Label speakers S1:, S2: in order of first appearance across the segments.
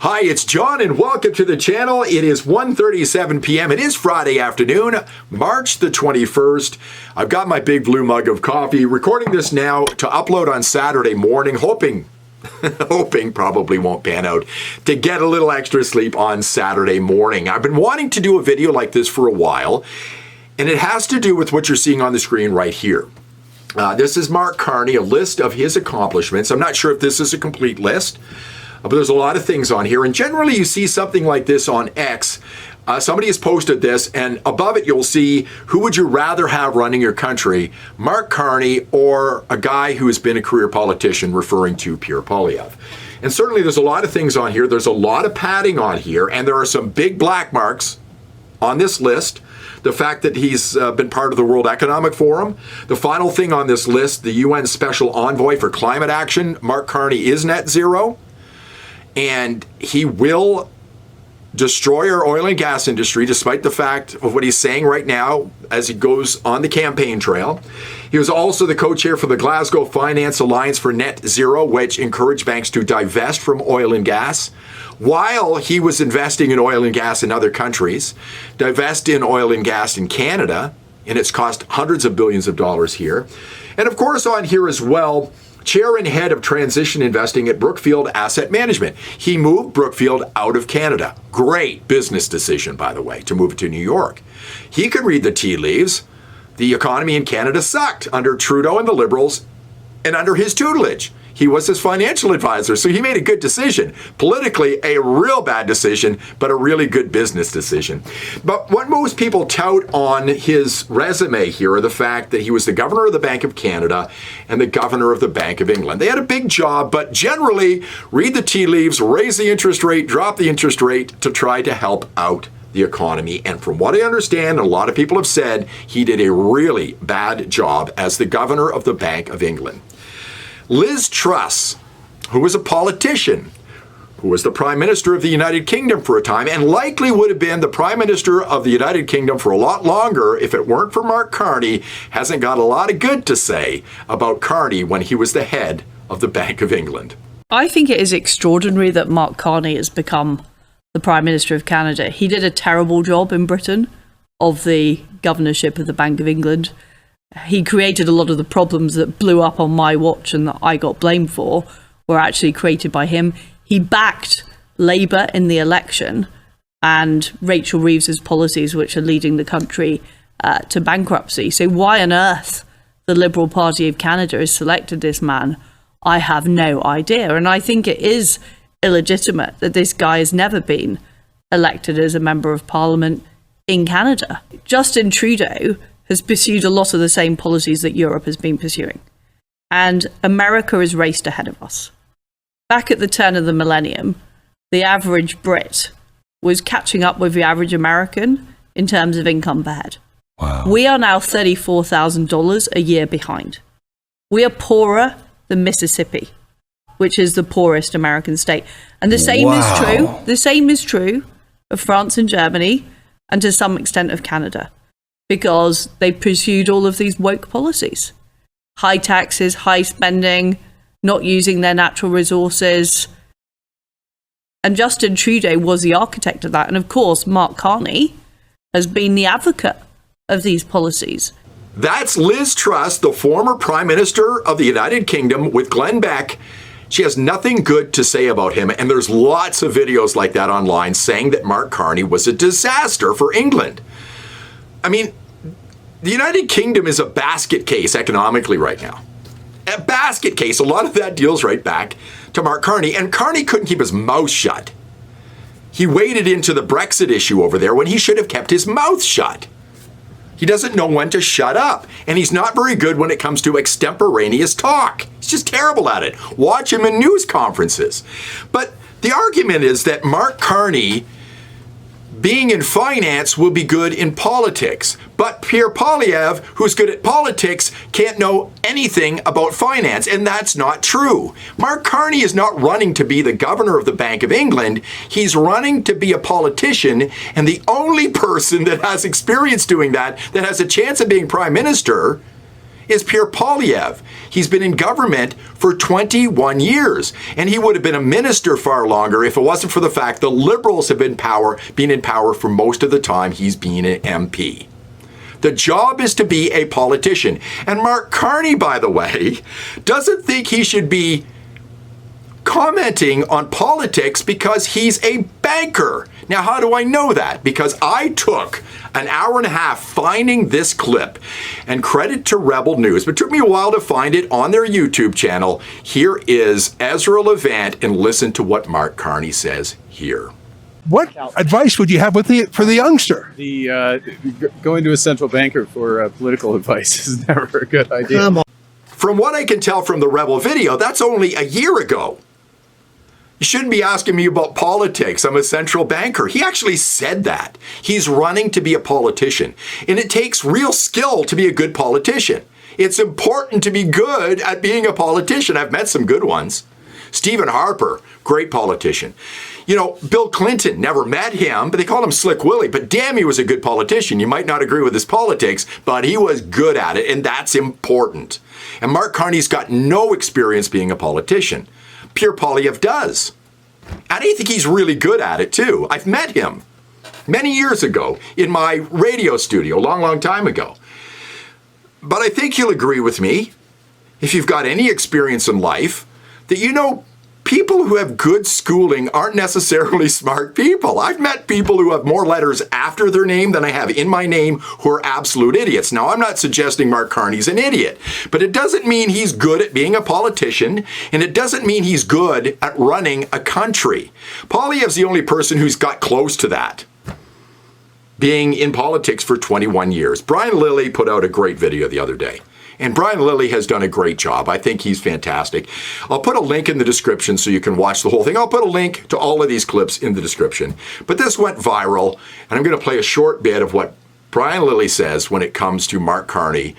S1: Hi, it's John and welcome to the channel. It is 1:37 p.m. It is Friday afternoon, March the 21st. I've got my big blue mug of coffee, recording this now to upload on Saturday morning, hoping probably won't pan out, to get a little extra sleep on Saturday morning. I've been wanting to do a video like this for a while, and it has to do with what you're seeing on the screen right here. This is Mark Carney, a list of his accomplishments. I'm not sure if this is a complete list, but there's a lot of things on here. And generally you see something like this on X. Somebody has posted this, and above it you'll see, who would you rather have running your country, Mark Carney or a guy who has been a career politician, referring to Pierre Poilievre. And certainly there's a lot of things on here. There's a lot of padding on here, and there are some big black marks on this list. The fact that he's been part of the World Economic Forum. The final thing on this list, the UN Special Envoy for Climate Action, Mark Carney is net zero. And he will destroy our oil and gas industry, despite the fact of what he's saying right now as he goes on the campaign trail. He was also the co-chair for the Glasgow Finance Alliance for Net Zero, which encouraged banks to divest from oil and gas while he was investing in oil and gas in other countries, divest in oil and gas in Canada, and it's cost hundreds of billions of dollars here. And of course on here as well, chair and head of transition investing at Brookfield Asset Management. He moved Brookfield out of Canada. Great business decision, by the way, to move it to New York. He could read the tea leaves. The economy in Canada sucked under Trudeau and the Liberals, and under his tutelage. He was his financial advisor, so he made a good decision. Politically, a real bad decision, but a really good business decision. But what most people tout on his resume here are the fact that he was the governor of the Bank of Canada and the governor of the Bank of England. They had a big job, but generally, read the tea leaves, raise the interest rate, drop the interest rate to try to help out the economy. And from what I understand, and a lot of people have said, he did a really bad job as the governor of the Bank of England. Liz Truss, who was a politician, who was the Prime Minister of the United Kingdom for a time, and likely would have been the Prime Minister of the United Kingdom for a lot longer if it weren't for Mark Carney, hasn't got a lot of good to say about Carney when he was the head of the Bank of England.
S2: I think it is extraordinary that Mark Carney has become the Prime Minister of Canada. He did a terrible job in Britain of the governorship of the Bank of England. He created a lot of the problems that blew up on my watch and that I got blamed for were actually created by him. He backed Labour in the election and Rachel Reeves's policies, which are leading the country to bankruptcy. So why on earth the Liberal Party of Canada has selected this man, I have no idea. And I think it is illegitimate that this guy has never been elected as a member of Parliament in Canada. Justin Trudeau has pursued a lot of the same policies that Europe has been pursuing. And America has raced ahead of us. Back at the turn of the millennium, the average Brit was catching up with the average American in terms of income per head.
S3: Wow.
S2: We are now $34,000 a year behind. We are poorer than Mississippi, which is the poorest American state. And the same is true. The same is true of France and Germany, and to some extent of Canada, because they pursued all of these woke policies. High taxes, high spending, not using their natural resources. And Justin Trudeau was the architect of that. And of course, Mark Carney has been the advocate of these policies.
S1: That's Liz Truss, the former Prime Minister of the United Kingdom, with Glenn Beck. She has nothing good to say about him, and there's lots of videos like that online saying that Mark Carney was a disaster for England. I mean, the United Kingdom is a basket case economically right now. A basket case. A lot of that deals right back to Mark Carney. And Carney couldn't keep his mouth shut. He waded into the Brexit issue over there when he should have kept his mouth shut. He doesn't know when to shut up. And he's not very good when it comes to extemporaneous talk. He's just terrible at it. Watch him in news conferences. But the argument is that Mark Carney, being in finance, will be good in politics. But Pierre Poilievre, who's good at politics, can't know anything about finance, and that's not true. Mark Carney is not running to be the governor of the Bank of England. He's running to be a politician, and the only person that has experience doing that has a chance of being prime minister, is Pierre Poilievre. He's been in government for 21 years, and he would have been a minister far longer if it wasn't for the fact the Liberals have been in power for most of the time he's been an MP. The job is to be a politician. And Mark Carney, by the way, doesn't think he should be commenting on politics because he's a banker. Now, how do I know that? Because I took an hour and a half finding this clip, and credit to Rebel News, but it took me a while to find it on their YouTube channel. Here is Ezra Levant, and listen to what Mark Carney says here.
S3: What advice would you have for the youngster?
S4: Going to a central banker for political advice is never a good idea.
S3: Come on.
S1: From what I can tell from the Rebel video, that's only a year ago. You shouldn't be asking me about politics. I'm a central banker. He actually said that. He's running to be a politician. And it takes real skill to be a good politician. It's important to be good at being a politician. I've met some good ones. Stephen Harper, great politician. You know, Bill Clinton, never met him, but they called him Slick Willie. But damn, he was a good politician. You might not agree with his politics, but he was good at it, and that's important. And Mark Carney's got no experience being a politician. Pierre Poilievre does. And I think he's really good at it, too. I've met him many years ago in my radio studio, a long, long time ago. But I think you'll agree with me, if you've got any experience in life, that people who have good schooling aren't necessarily smart people. I've met people who have more letters after their name than I have in my name who are absolute idiots. Now, I'm not suggesting Mark Carney's an idiot, but it doesn't mean he's good at being a politician, and it doesn't mean he's good at running a country. Poilievre's the only person who's got close to that, being in politics for 21 years. Brian Lilly put out a great video the other day. And Brian Lilly has done a great job. I think he's fantastic. I'll put a link in the description so you can watch the whole thing. I'll put a link to all of these clips in the description. But this went viral, and I'm going to play a short bit of what Brian Lilly says when it comes to Mark Carney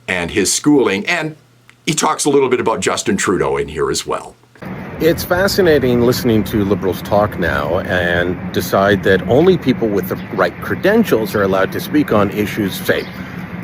S1: and his schooling. And he talks a little bit about Justin Trudeau in here as well.
S5: It's fascinating listening to Liberals talk now and decide that only people with the right credentials are allowed to speak on issues, say,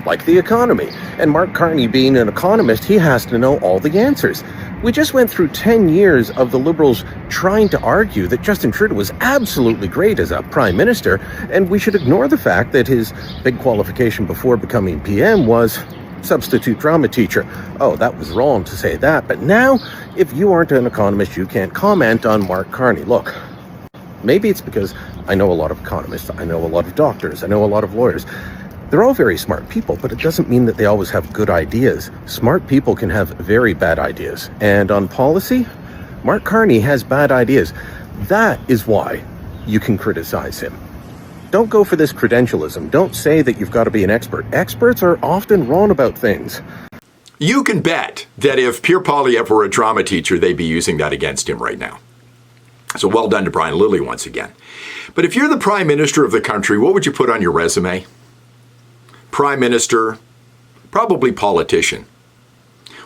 S5: like the economy. And Mark Carney, being an economist, he has to know all the answers. We just went through 10 years of the Liberals trying to argue that Justin Trudeau was absolutely great as a prime minister, and we should ignore the fact that his big qualification before becoming PM was substitute drama teacher. Oh, that was wrong to say that. But now, if you aren't an economist, you can't comment on Mark Carney. Look, maybe it's because I know a lot of economists, I know a lot of doctors, I know a lot of lawyers. They're all very smart people, but it doesn't mean that they always have good ideas. Smart people can have very bad ideas. And on policy, Mark Carney has bad ideas. That is why you can criticize him. Don't go for this credentialism. Don't say that you've got to be an expert. Experts are often wrong about things.
S1: You can bet that if Pierre Poilievre were a drama teacher, they'd be using that against him right now. So well done to Brian Lilly once again. But if you're the prime minister of the country, what would you put on your resume? Prime minister, probably politician.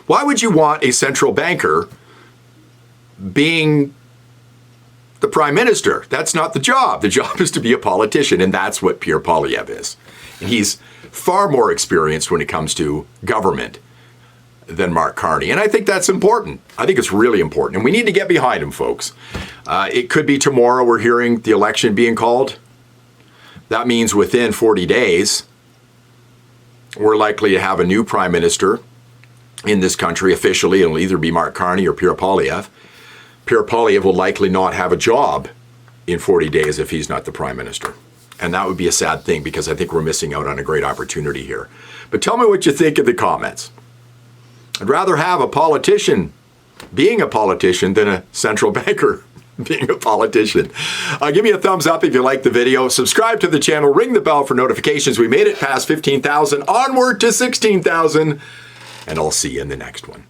S1: Why would you want a central banker being the prime minister? That's not the job. The job is to be a politician, and that's what Pierre Poilievre is. And he's far more experienced when it comes to government than Mark Carney. And I think that's important. I think it's really important. And we need to get behind him, folks. It could be tomorrow we're hearing the election being called. That means within 40 days, we're likely to have a new prime minister in this country officially. It'll either be Mark Carney or Pierre Poilievre. Pierre Poilievre will likely not have a job in 40 days if he's not the prime minister. And that would be a sad thing because I think we're missing out on a great opportunity here. But tell me what you think in the comments. I'd rather have a politician being a politician than a central banker being a politician. Give me a thumbs up if you like the video. Subscribe to the channel. Ring the bell for notifications. We made it past 15,000. Onward to 16,000. And I'll see you in the next one.